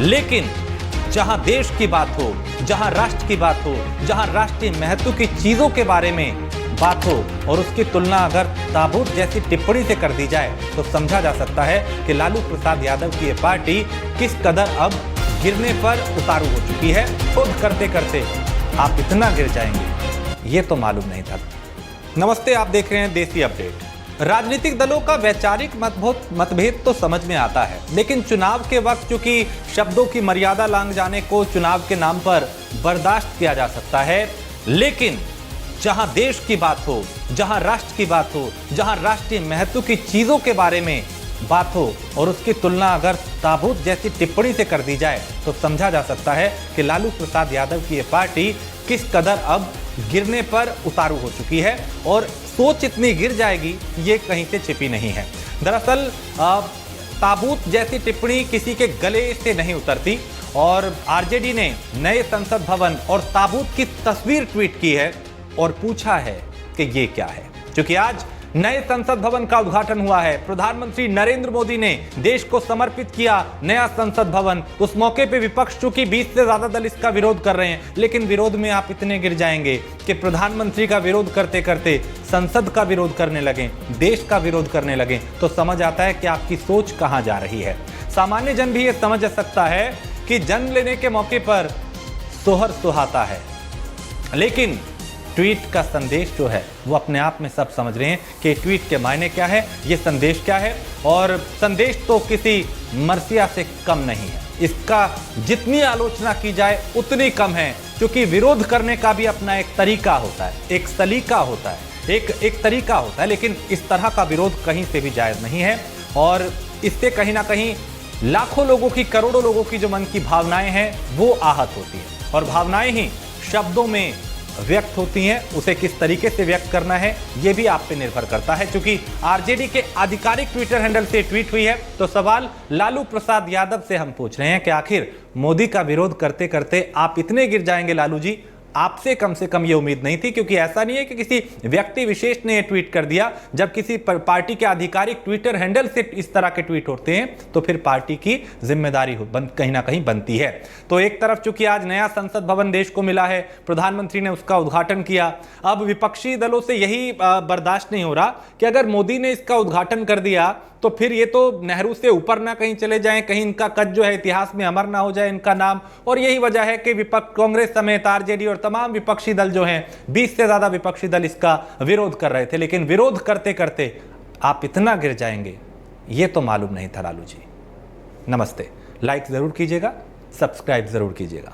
लेकिन जहां देश की बात हो, जहां राष्ट्र की बात हो, जहां राष्ट्रीय महत्व की चीजों के बारे में बात हो और उसकी तुलना अगर ताबूत जैसी टिप्पणी से कर दी जाए तो समझा जा सकता है कि लालू प्रसाद यादव की ये पार्टी किस कदर अब गिरने पर उतारू हो चुकी है। खुद करते करते आप इतना गिर जाएंगे ये तो मालूम नहीं था। नमस्ते, आप देख रहे हैं देसी अपडेट। राजनीतिक दलों का वैचारिक मतभेद तो समझ में आता है, लेकिन चुनाव के वक्त चूंकि शब्दों की मर्यादा लांघ जाने को चुनाव के नाम पर बर्दाश्त किया जा सकता है, लेकिन जहां देश की बात हो, जहां राष्ट्र की बात हो, जहां राष्ट्रीय महत्व की चीजों के बारे में बात हो और उसकी तुलना अगर ताबूत जैसी टिप्पणी से कर दी जाए तो समझा जा सकता है कि लालू प्रसाद यादव की ये पार्टी किस कदर अब गिरने पर उतारू हो चुकी है और सोच इतनी गिर जाएगी ये कहीं से छिपी नहीं है। दरअसल ताबूत जैसी टिप्पणी किसी के गले से नहीं उतरती और आरजेडी ने नए संसद भवन और ताबूत की तस्वीर ट्वीट की है और पूछा है कि ये क्या है। क्योंकि आज नए संसद भवन का उद्घाटन हुआ है, प्रधानमंत्री नरेंद्र मोदी ने देश को समर्पित किया नया संसद भवन। उस मौके पे विपक्ष चूंकि 20 से ज्यादा दल इसका विरोध कर रहे हैं, लेकिन विरोध में आप इतने गिर जाएंगे कि प्रधानमंत्री का विरोध करते करते संसद का विरोध करने लगे, देश का विरोध करने लगे, तो समझ आता है कि आपकी सोच कहां जा रही है। सामान्य जन भी ये समझ सकता है कि जन्म लेने के मौके पर सोहर सुहाता है, लेकिन ट्वीट का संदेश जो है वो अपने आप में सब समझ रहे हैं कि ट्वीट के मायने क्या है, ये संदेश क्या है। और संदेश तो किसी मरसिया से कम नहीं है, इसका जितनी आलोचना की जाए उतनी कम है, क्योंकि विरोध करने का भी अपना एक तरीका होता है, एक सलीका होता है, एक तरीका होता है। लेकिन इस तरह का विरोध कहीं से भी जायज़ नहीं है और इससे कहीं ना कहीं लाखों लोगों की, करोड़ों लोगों की जो मन की भावनाएं हैं वो आहत होती हैं और भावनाएं ही शब्दों में व्यक्त होती हैं। उसे किस तरीके से व्यक्त करना है यह भी आप पे निर्भर करता है। क्योंकि आरजेडी के आधिकारिक ट्विटर हैंडल से ट्वीट हुई है तो सवाल लालू प्रसाद यादव से हम पूछ रहे हैं कि आखिर मोदी का विरोध करते करते आप इतने गिर जाएंगे लालू जी? आपसे कम से कम ये उम्मीद नहीं थी, क्योंकि ऐसा नहीं है कि किसी व्यक्ति विशेष ने ये ट्वीट कर दिया। जब किसी पार्टी के आधिकारिक ट्विटर हैंडल से इस तरह के ट्वीट होते हैं तो फिर पार्टी की जिम्मेदारी कहीं ना कहीं बनती है। तो एक तरफ चूंकि आज नया संसद भवन देश को मिला है, प्रधानमंत्री ने उसका उद्घाटन किया, अब विपक्षी दलों से यही बर्दाश्त नहीं हो रहा कि अगर मोदी ने इसका उद्घाटन कर दिया तो फिर ये तो नेहरू से ऊपर ना कहीं चले जाएं, कहीं इनका कद जो है इतिहास में अमर ना हो जाए इनका नाम। और यही वजह है कि विपक्ष, कांग्रेस समेत आरजेडी और तमाम विपक्षी दल जो हैं, 20 से ज्यादा विपक्षी दल इसका विरोध कर रहे थे। लेकिन विरोध करते करते आप इतना गिर जाएंगे ये तो मालूम नहीं था लालू जी। नमस्ते, लाइक जरूर कीजिएगा, सब्सक्राइब जरूर कीजिएगा।